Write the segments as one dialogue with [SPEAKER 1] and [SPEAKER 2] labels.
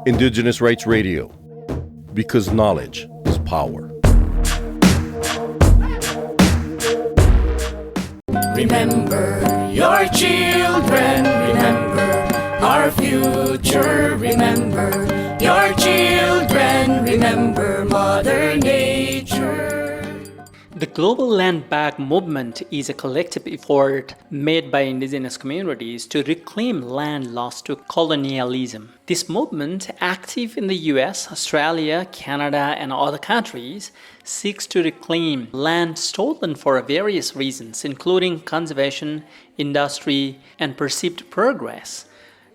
[SPEAKER 1] Indigenous Rights Radio, because knowledge is power.
[SPEAKER 2] Remember your children, remember our future, remember your children, remember Mother Nature.
[SPEAKER 3] The global land back movement is a collective effort made by indigenous communities to reclaim land lost to colonialism. This movement, active in the US, Australia, Canada, and other countries, seeks to reclaim land stolen for various reasons, including conservation, industry, and perceived progress.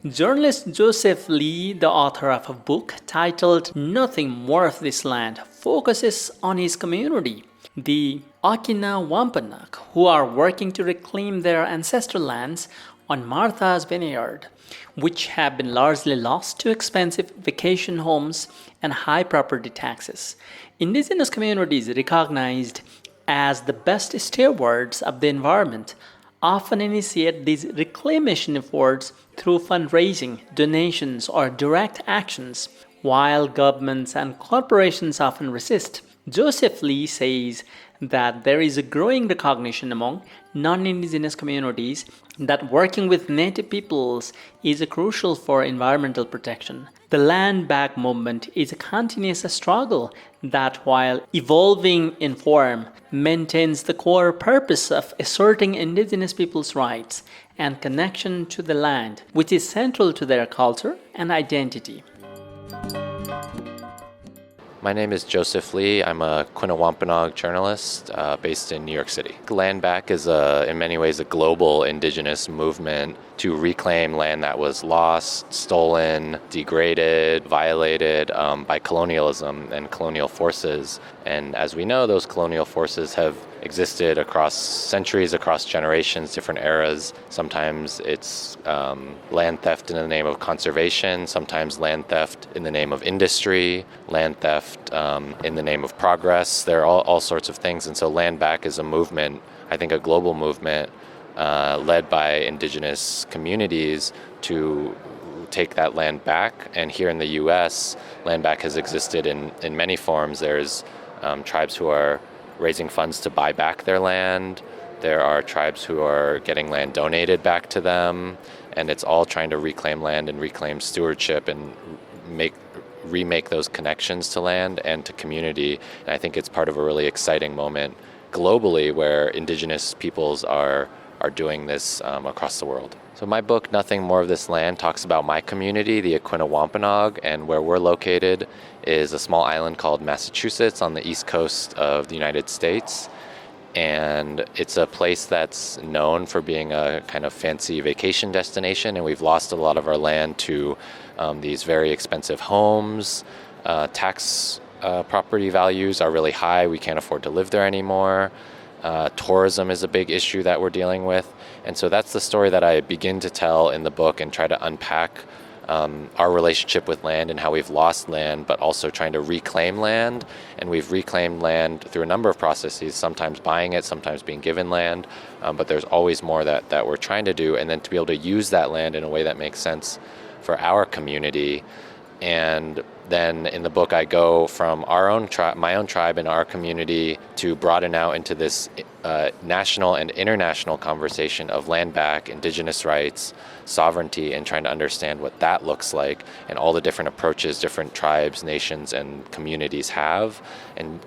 [SPEAKER 3] Journalist Joseph Lee, the author of a book titled Nothing More of This Land, focuses on his community, the Aquinnah Wampanoag, who are working to reclaim their ancestral lands on Martha's Vineyard, which have been largely lost to expensive vacation homes and high property taxes. Indigenous communities, recognized as the best stewards of the environment, often initiate these reclamation efforts through fundraising, donations, or direct actions, while governments and corporations often resist. Joseph Lee says that there is a growing recognition among non-indigenous communities that working with native peoples is crucial for environmental protection. The land back movement is a continuous struggle that, while evolving in form, maintains the core purpose of asserting indigenous peoples' rights and connection to the land, which is central to their culture and identity.
[SPEAKER 4] My name is Joseph Lee. I'm a Aquinnah Wampanoag journalist based in New York City. Land Back is in many ways a global indigenous movement to reclaim land that was lost, stolen, degraded, violated by colonialism and colonial forces. And as we know, those colonial forces have existed across centuries, across generations, different eras. Sometimes it's land theft in the name of conservation, sometimes land theft in the name of industry, land theft in the name of progress. There are all sorts of things. And so Land Back is a movement, I think a global movement, led by indigenous communities to take that land back. And here in the U.S., Land Back has existed in many forms. There's tribes who are raising funds to buy back their land. There are tribes who are getting land donated back to them. And it's all trying to reclaim land and reclaim stewardship and remake those connections to land and to community. And I think it's part of a really exciting moment globally where indigenous peoples are doing this across the world. So my book, Nothing More of This Land, talks about my community, the Aquinnah Wampanoag, and where we're located is a small island called Massachusetts on the east coast of the United States. And it's a place that's known for being a kind of fancy vacation destination, and we've lost a lot of our land to these very expensive homes. Tax property values are really high. We can't afford to live there anymore. Tourism is a big issue that we're dealing with. And so that's the story that I begin to tell in the book and try to unpack our relationship with land and how we've lost land, but also trying to reclaim land. And we've reclaimed land through a number of processes, sometimes buying it, sometimes being given land. But there's always more that we're trying to do. And then to be able to use that land in a way that makes sense for our community. And then in the book, I go from my own tribe and our community to broaden out into this national and international conversation of land back, indigenous rights, sovereignty, and trying to understand what that looks like and all the different approaches different tribes, nations, and communities have, and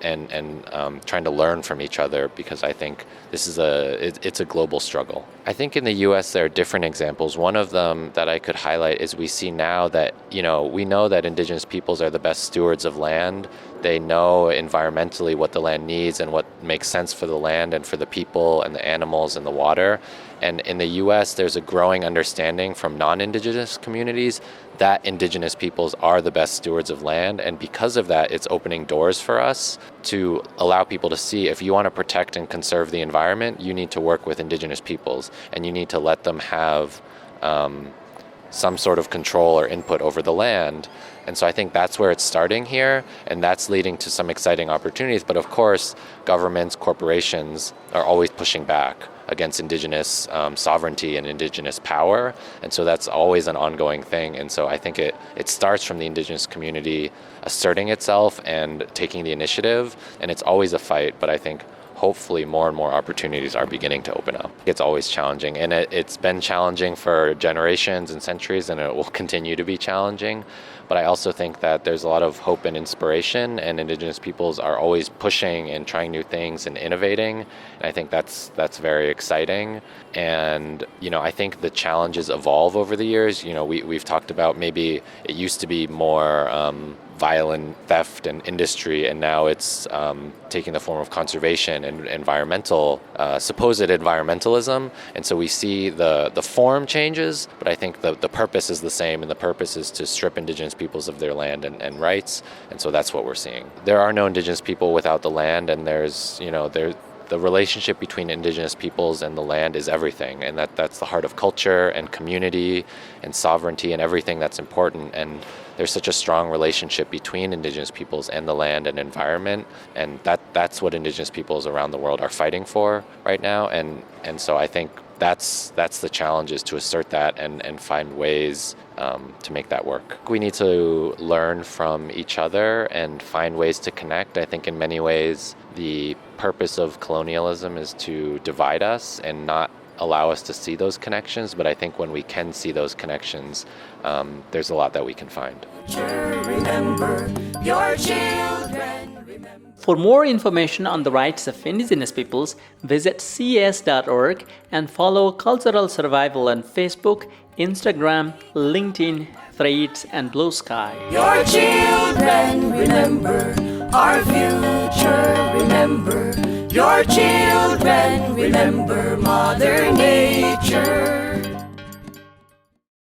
[SPEAKER 4] trying to learn from each other, because I think this is it's a global struggle. I think in the U.S. there are different examples. One of them that I could highlight is we see now that, we know that indigenous peoples are the best stewards of land. They know environmentally what the land needs and what makes sense for the land and for the people and the animals and the water. And in the U.S., there's a growing understanding from non-indigenous communities that indigenous peoples are the best stewards of land. And because of that, it's opening doors for us to allow people to see, if you want to protect and conserve the environment, you need to work with indigenous peoples and you need to let them have some sort of control or input over the land. And so I think that's where it's starting here, and that's leading to some exciting opportunities. But of course, governments, corporations are always pushing back. against Indigenous sovereignty and Indigenous power. And so that's always an ongoing thing. And so I think it starts from the Indigenous community asserting itself and taking the initiative. And it's always a fight, but I think hopefully more and more opportunities are beginning to open up. It's always challenging, and it's been challenging for generations and centuries, and it will continue to be challenging. But I also think that there's a lot of hope and inspiration, and Indigenous peoples are always pushing and trying new things and innovating. And I think that's very exciting. And, I think the challenges evolve over the years. We've talked about maybe it used to be more violent theft and industry, and now it's taking the form of conservation and supposed environmentalism. And so we see the form changes, but I think the purpose is the same, and the purpose is to strip Indigenous peoples of their land and rights. And so that's what we're seeing. There are no Indigenous people without the land, and the relationship between Indigenous peoples and the land is everything, and that's the heart of culture and community and sovereignty and everything that's important. And there's such a strong relationship between Indigenous peoples and the land and environment, and that's what Indigenous peoples around the world are fighting for right now. And so I think that's the challenge, is to assert that and find ways to make that work. We need to learn from each other and find ways to connect. I think in many ways the purpose of colonialism is to divide us and not allow us to see those connections. But I think when we can see those connections, there's a lot that we can find.
[SPEAKER 2] Remember your children.
[SPEAKER 3] For more information on the rights of Indigenous peoples, visit cs.org and follow Cultural Survival on Facebook, Instagram, LinkedIn, Threads, and Blue Sky.
[SPEAKER 2] Your children remember our future. Remember your children. Remember Mother Nature.